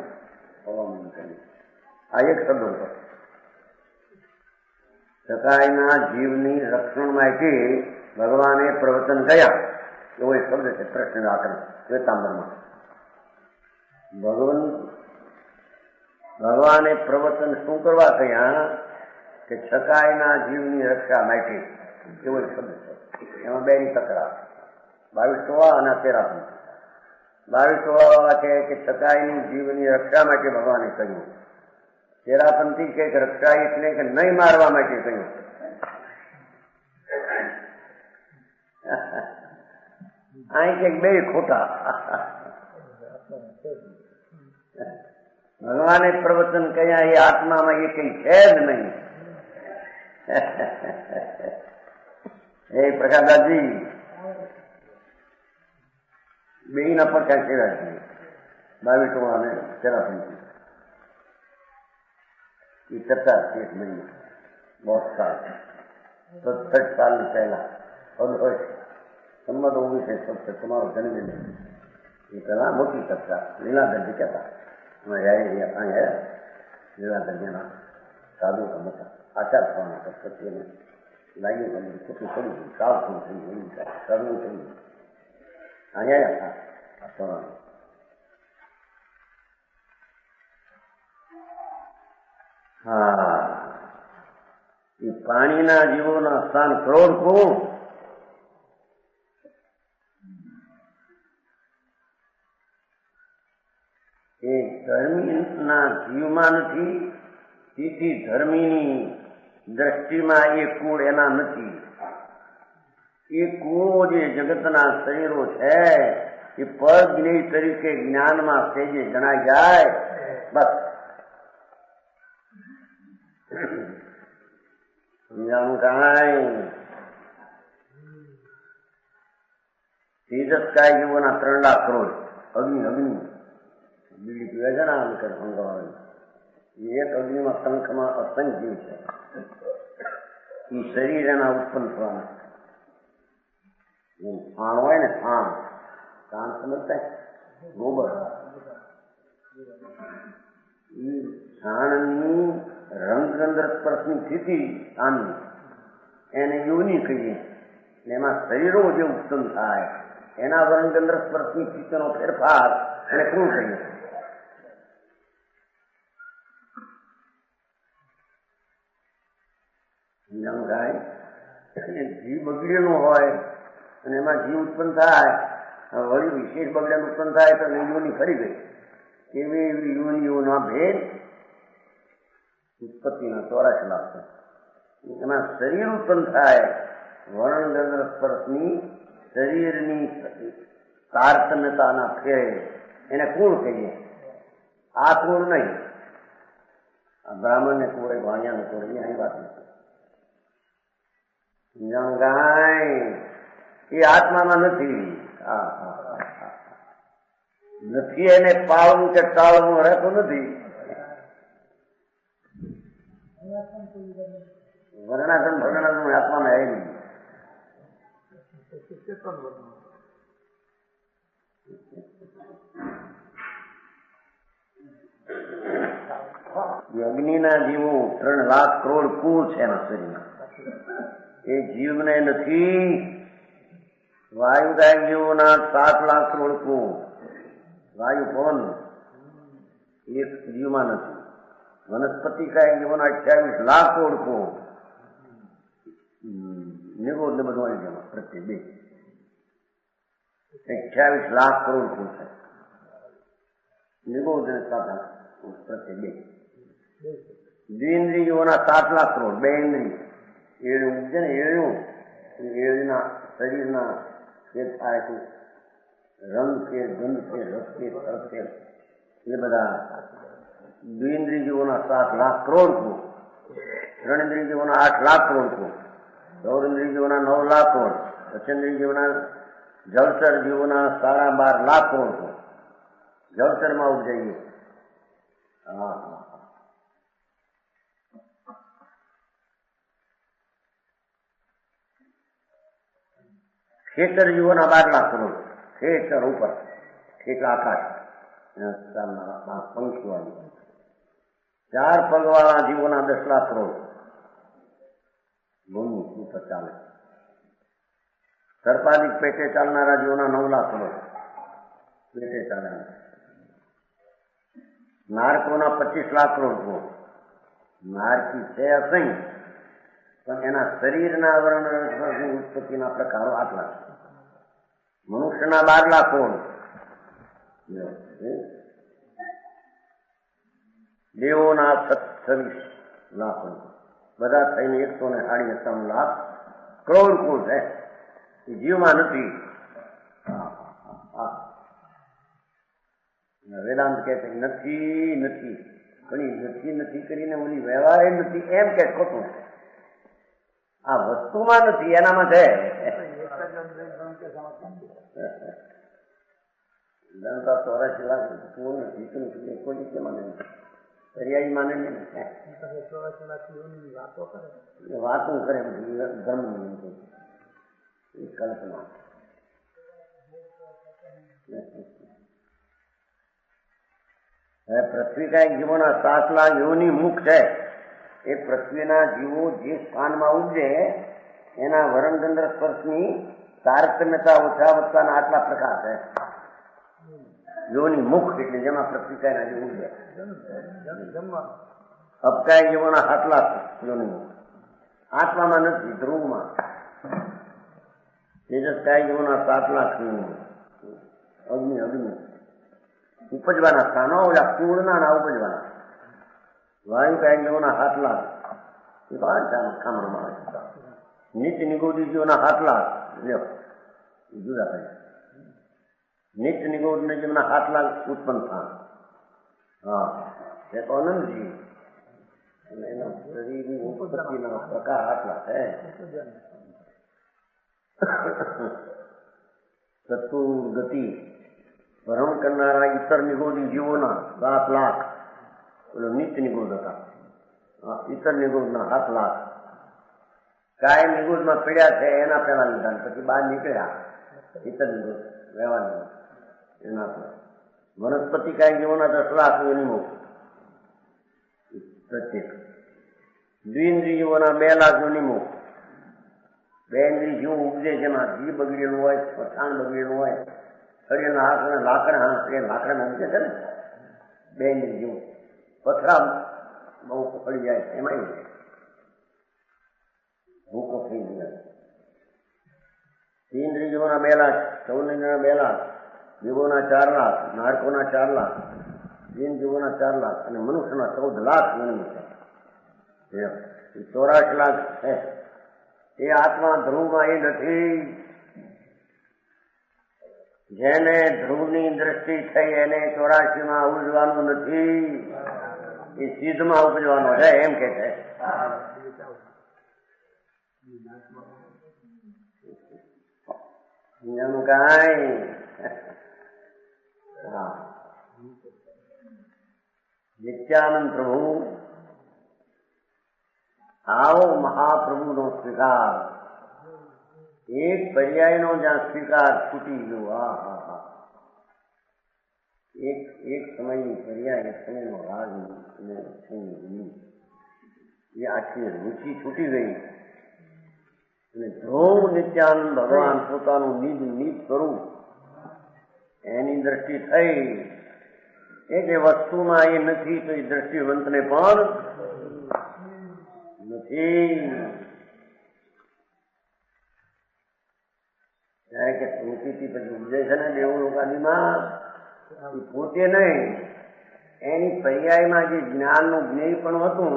હવામાન કર્યું. આ એક શબ્દ હતો. ટકાઈના જીવની રક્ષણ માટે ભગવાને પ્રવચન કર્યા એવો એક શબ્દ છે. પ્રશ્ન આકરણ શ્વેતાંબરમાં ભગવાને પ્રવચન શું કરવા કહ્યા કે છકાઈના જીવની રક્ષા માટે એવો એક શબ્દ છે. એમાં બેની તકરાર 22 અને 13. 22 વાળા કહે કે છકાઈની જીવની રક્ષા માટે ભગવાને કહ્યું. તેરાપંથી કે રક્ષા એટલે કે નહીં મારવા માટે કહ્યું. અહીં કે બે ખોટા. ભગવાને પ્રવચન કહ્યા એ આત્મામાં એ કઈ છે જ નહીં. એ પ્રકાશદાસજી બે ના પડકાર કેવા છે. 22 અને તેરાપંથી એ કરતા એક મહિનો 10 સાલ 67 સાલની પહેલા સંમત 1967 તમારો જન્મ એ પેલા મોટી ચર્ચા લીલાધરજી કહેતા. લીલાધરજીના સાધુ હતા આચાર થવાના પછી એને લાગ્યું ખોટું થયું સાવ શું થયું કરવું થયું અહીંયા હતા. હા એ પાણીના જીવોના સ્થાન ક્રોધ કોણ? એ ધર્મીના જીવમાં નથી, તેથી ધર્મીની દ્રષ્ટિમાં એ કુળ એના નથી. એ કુળો જે જગતના શરીરો છે એ પરજ્ઞેય તરીકે જ્ઞાનમાં સેજે જણાઈ જાય. બસ સમજાણું કાંઈ. તેજસ્કાય જીવોના 3 લાખ કરોડ અગ્નિ બીડી પીવે છે ને આમ કર સંગવાની એક અગ્નિમાં શંખમાં અસંખ્ય જીવ છે. એ શરીર એના ઉત્પન્ન થવાના. છાણ હોય ને છાણ સમજતા ગોબર એ છાણની રંગગંધ સ્પર્શની સ્થિતિ આની એને યોની કહીએ. એમાં શરીરો જે ઉત્પન્ન થાય એના રંગગંધ સ્પર્શની સ્થિતિનો ફેરફાર એને શું કહીએ? જીવ બગડેલું હોય અને એમાં જીવ ઉત્પન્ન થાય, વળી વિશેષ બગડેલું ઉત્પન્ન થાય તો યોની ફરી ગઈ. એવી એવી યોનીઓના ભેદ ઉત્પત્તિના 84 લાખ છે. એમાં શરીર ઉત્પન્ન થાય વર્ણગંધ સ્પર્શની શરીરની તારતમ્યતાના ફેરે એને કુળ કહીએ. આ કુળ નહીં. આ બ્રાહ્મણને કુળ વાણિયાને કુળ અહીં વાત નથી. એ આત્મામાં નથી. નથી એને પાળવું કે ટાળવું રહેતું નથી. વર્ણાસન ભગણાસન આત્મામાં આવી નહીં. અગ્નિના જીવો 3 લાખ કરોડ કુળ છે એના શરીરમાં. એ જીવને નથી. વાયુદાય જીવોના 7 લાખ કરોડ કુળ વાયુ પવન એક જીવમાં નથી. વનસ્પતિ કાય જીવોના 28 લાખ કરોડ કુળ નિગોદ ને બધું આવી ગયા પ્રત્યે બે 28 લાખ કરોડ ફૂટ છે નિગોદ અને સાધન પ્રત્યે બે દ્વિન્દ્રિયોના 7 લાખ કરોડ બે ઇન્દ્રિય એળું છે ને એળના શરીરના ફેર થાય છે રંગ ફેર ગંધ ફેર રસ ફેર તરફ ફેર એ બધા દ્વિન્દ્રિયોના 7 લાખ કરોડ ફૂટ ત્રણેન્દ્રિયોના 8 લાખ કરોડ ફૂટ સૌરેન્દ્રિયોના 9 લાખ કરોડ પંચેન્દ્રિયોના જળચર જીવોના 12.5 લાખ કરોડ ફૂટ જળચરમાં ઉપજાઈએ હા ખેતર જીવોના 12 લાખ કરોડ ખેતર ઉપર ખેતર આકાશ પંખીઓ 4 પગવાળા જીવોના 10 લાખ કરોડ ભૂમિ ઉપર ચાલે સર્પાધિક પેટે ચાલનારા જીવોના 9 લાખ કરોડ પેટે ચાલે નારકોના 25 લાખ કરોડ નારકી છે અસંખ્ય પણ એના શરીરના વર્ણ ઉત્પત્તિના પ્રકારો આટલા છે મનુષ્યના 12 લાખ કરોડ દેવોના 26 લાખ કરોડ બધા થઈને 157 લાખ કરોડ કુલ છે એ જીવમાં નથી વેદાંત કહે છે નથી નથી ઘણી નથી કરીને ઓલી વ્યવહાર નથી એમ કે ખોટું આ વસ્તુમાં નથી એનામાં છે જનતા 84 લાખ પૂર્ણ જીતું કોઈ કેમાં નહીં પર્યાય માને નહીં વાતો કરે ધર્મ કલ્પના પૃથ્વી કાંઈક જીવોના 7 લાખ યોની મુખ છે એ પૃથ્વીના જીવો જે સ્થાનમાં ઉપજે એના વરણગંધર સ્પર્શની તારતમ્યતા ઓછા વત્તાના આટલા પ્રકાર છે યોની મુખ એટલે જેમાં પૃથ્વી કાયના જે ઉપજે અપકાય જીવોના 7 લાખ યોની મુખ આત્મામાં નથી ધ્રુવમાં તેજસકાય જીવોના 7 લાખ અગ્નિ ઉપજવાના સ્થાનો ઓલા પૂર્ણના ના ઉપજવાના વાયુ કાંઈ જીવોના 7 લાખ એ ખામણમાં નિત્ય નિગોદી જીવોના 7 લાખ લ્યો જુદા થાય નિત્ય નિગોદ જીવના 7 લાખ ઉત્પન્ન થાય હા એ તો અનંતજી એના શરીરની ઉત્પત્તિના પ્રકાર આટલા છે ચતુર ગતિ ભ્રમણ કરનારા ઇતર નિગોદી જીવોના 7 લાખ નિત્ય નિગોદ હતા ઇતર નિગોદના 7 લાખ કાયમ નિગોદમાં પીડ્યા છે એના પહેલા લીધા પછી બહાર નીકળ્યા ઇતર નિગોદ રહેવાની એના વનસ્પતિ કાંઈ જીવોના 10 લાખ વિનિમુખ પ્રત્યેક દ્વિન્દ્રિય જીવોના 2 લાખ વિનિમુખ બે ઇન્દ્રિય જીવો ઉપજે જેમાં ઘી બગડેલું હોય પઠાણ બગડેલું હોય શરીરના હાથ લાકડા ઉપજે છે ને બે ઇન્દ્રિય જીવો પથરા બહુ પકડી જાય એમાં ભૂકો થઈ જાય ઇન્દ્રિય જીવોના 2 લાખ સૌન્દ્રિયના 2 લાખ જીવોના 4 લાખ નારકોના 4 લાખ જીન જીવોના 4 લાખ અને મનુષ્યના 14 લાખ છે 84 લાખ છે એ આત્મા ધ્રુવમાં એ નથી જેને ધ્રુવની દ્રષ્ટિ થઈ એને 84 માં ઉપજવાનું નથી એ સિદ્ધમાં ઉપજવાનો છે એમ કે છે એમ કાંઈ નિત્યાનંદ પ્રભુ આવો મહાપ્રભુનો સ્વીકાર એક પર્યાયનો જ્યાં સ્વીકાર છૂટી ગયો એક સમયની પર્યાય એક સમયનો રાગ એ આખી રુચિ છૂટી ગઈ અને ધ્રુવ નિત્યાનંદ ભગવાન પોતાનું નિજ સ્વરૂપ એની દ્રષ્ટિ થઈ એ જે વસ્તુમાં એ નથી તો એ દ્રષ્ટિવંતને પણ નથી સ્થિતિ પછી ઉપજે છે ને દેવલોકાદીમાં, એ પોતે નહીં, એની પર્યાયમાં જે જ્ઞાનનું જ્ઞેય પણ હતું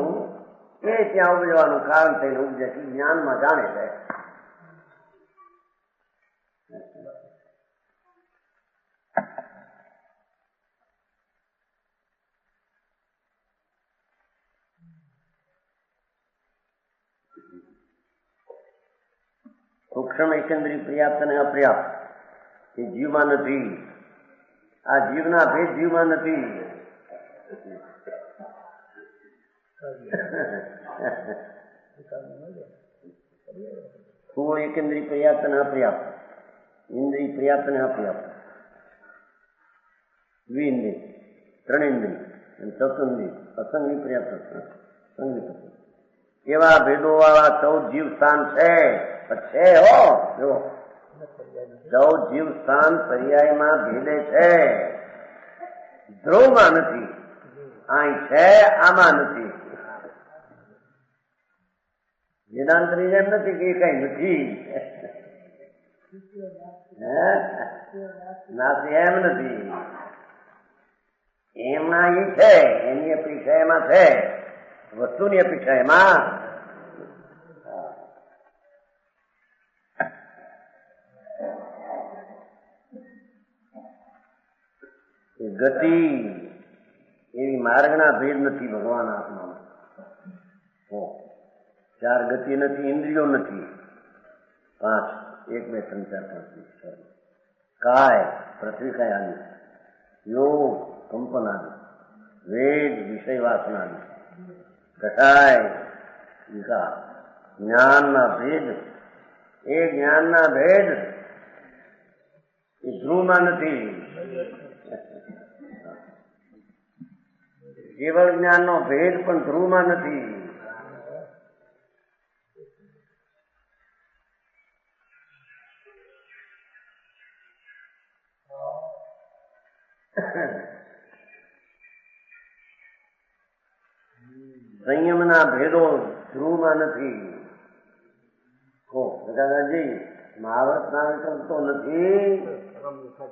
એ ત્યાં ઉપજવાનું કારણ થઈને ઉપજે છે. જ્ઞાનમાં જાણે છે. સૂક્ષ્મ એકંદરી પર્યાપ્ત અને અપર્યાપ્ત એ જીવમાં નથી. આ જીવના ભેદ જીવમાં નથી. સ્થૂળ એકંદરી પર્યાપ્ત અને અપર્યાપ્ત, ઇન્દ્રિય પર્યાપ્ત અને અપર્યાપ્ત, દ્વિઇન્દ્રિય, ત્રણેન્દ્રિય અને ચતુર્ઇન્દ્રિય, અસંગની પર્યાપ્ત, સંગની એવા ભેદો વાળા 14 જીવ સ્થાન છે. હો જો 14 જીવ સ્થાન પર્યાયમાં ભેદે છે. ધ્રુવમાં નથી. અહીં છે, આમાં નથી. વેદાંતની જેમ નથી કે કઈ નથી. નાસી એમ નથી. એમાં એ છે, એની અપેક્ષા એમાં છે, વસ્તુની અપેક્ષા એમાં. ગતિ એવી માર્ગના ભેદ નથી ભગવાન આત્મામાં. 4 ગતિ નથી, ઇન્દ્રિયો નથી. 5 1 2 3 4 5 6 કાય પૃથ્વી કાય આદિ, યોગ કંપન આદિ, વેદ વિષય વાસના આદિ, ઘટાય વિકાર, જ્ઞાનના ભેદ. એ જ્ઞાનના ભેદ એ ધ્રુવમાં નથી. કેવળ જ્ઞાનનો ભેદ પણ ધ્રુવમાં નથી. સંયમના ભેદો ધ્રુવમાં નથી. દાદાજી મહાવત ના વિકલ્પ તો નથી,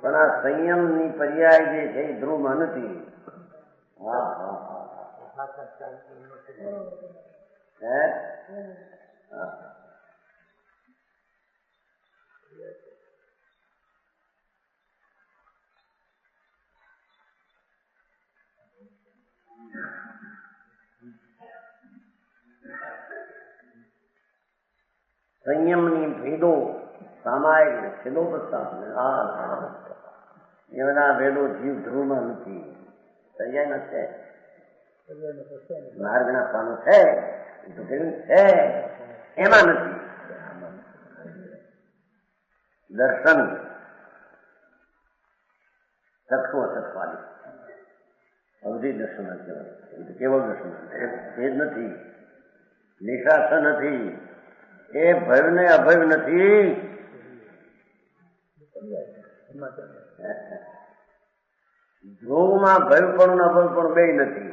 પણ આ સંયમની પર્યાય જે છે એ ધ્રુવમાં નથી. સંયમની ભેદો સામાયિક છેલ્લો પ્રસ્તાવ એ બધા ભેદો જીવ ધ્રુવમાં નથી. પર્યાયમાં છે, માર્ગના પાનો છે, છે, એમાં નથી. દર્શન ચક્ષુ અચક્ષવાદી અવધિ દર્શન કહેવાય. કેવળ દર્શન ભેદ નથી, નિશાસ નથી, એ ભય ને અભય નથી. ધ્રુવમાં ભય પણ અભય પણ બે નથી.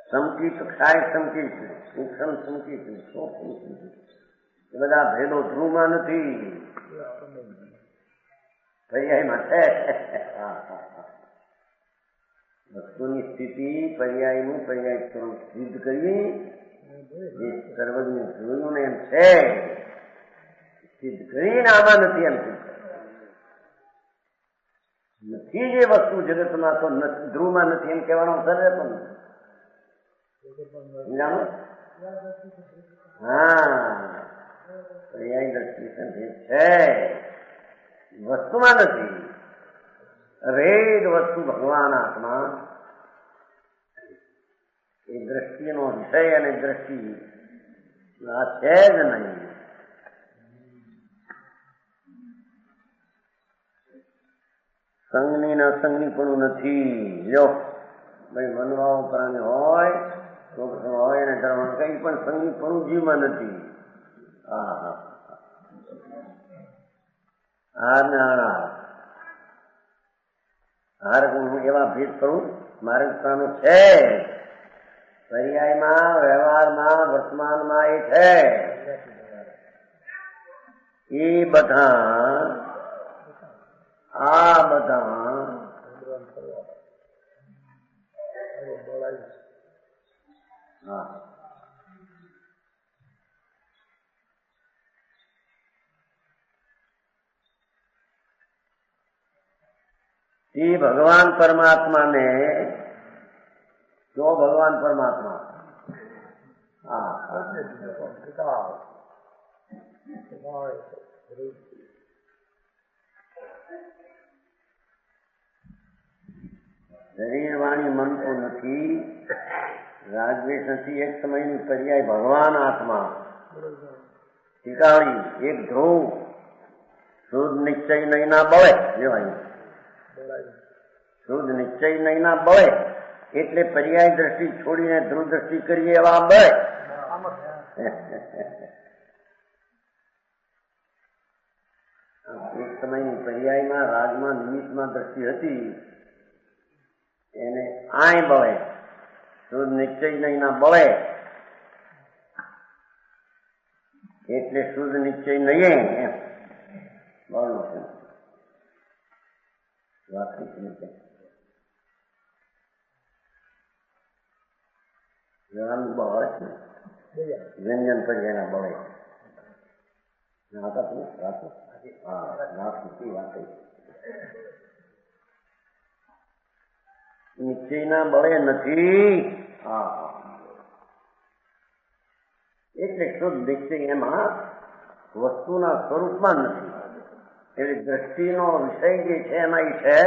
સંકિત ક્ષાય સંકિત, સૂક્ષ્મ સંકિત, સૂક્ષ્મ સંકિત, એ બધા ભેદો ધ્રુવમાં નથી, પર્યાયમાં છે. વસ્તુની સ્થિતિ પર્યાયનું પર્યાય સ્વરૂપ સિદ્ધ કરવી એ સર્વજ્ઞ જોયું ને એમ છે, સિદ્ધ કરીને આમાં નથી એમ નથી. જે વસ્તુ જગતમાં તો ધ્રુવમાં નથી એમ કહેવાનો સર્વે પણ જાણો. પર્યાય દ્રષ્ટિ છે, વસ્તુમાં નથી. રેડ વસ્તુ ભગવાન આત્મા એ દ્રષ્ટિનો વિષય અને દ્રષ્ટિ આ છે જ નહીં. સંગની ના સંગની પણ નથી. જો ભાઈ મનવાઓ પ્રાણી હોય હોય અને ધર્મ કઈ પણ સંગની પણ જીવમાં નથી. હાર ને હાર હું એવા ભેદ કરું સ્મારકતાનું છે, પર્યાયમાં, વ્યવહારમાં, વર્તમાનમાં એ છે. એ બધા આ બધા હા એ ભગવાન પરમાત્માને જો ભગવાન પરમાત્મા શરીર વાણી મન તો નથી, રાગદ્વેષ નથી, એક સમયની પર્યાય ભગવાન આત્મા શીખાવડી એક ધ્રુવ શુદ્ધ નિશ્ચય નહીં ના બળે લેવાયું, શુદ્ધ નિશ્ચય નહીં ના બળે એટલે પર્યાય દ્રષ્ટિ છોડીને ધ્રુવ દ્રષ્ટિ કરીએ એવા બળે. એક સમયની પર્યાયમાં રાગમાં નિમિત્તમાં દ્રષ્ટિ હતી એને આય બળે, શુદ્ધ નિશ્ચય નહીં ના બળે એટલે શુદ્ધ નિશ્ચય નહીં એમ બળનો બળ છે વ્યંજન પર્યાયના બળે નિશ્ચયના બળે નથી. એટલે શુદ્ધ નિશ્ચય એમાં વસ્તુના સ્વરૂપમાં નથી, એટલે દ્રષ્ટિનો વિષય જે છે એમાં છે,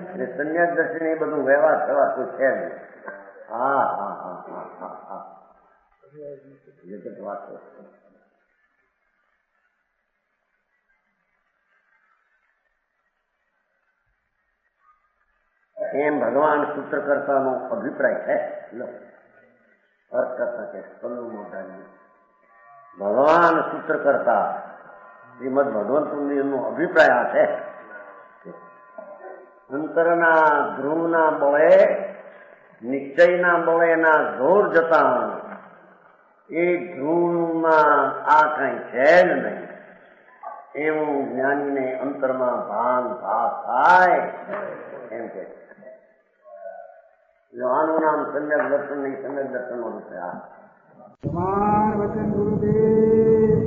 એટલે સંન્યાસ દ્રષ્ટિને એ બધું વ્યવહાર થવા કોઈ છે નહીં. જગત વાત એમ ભગવાન સૂત્રકર્તાનો અભિપ્રાય છે. અર્થ કરતા છે ભગવાન સૂત્રકર્તા શ્રીમદ ભગવંતનો અભિપ્રાય આ છે. અંતરના ધ્રુવના બળે નિશ્ચયના બળેના જોર જતા એ ધ્રુવમાં આ કઈ છે જ નહીં એવું જ્ઞાનીને અંતરમાં ભાન ભાવ થાય એમ કે આનું નામ સમ્યક દર્શન નહીં, સમ્યક દર્શન નો વિષય. વચન ગુરુદેવ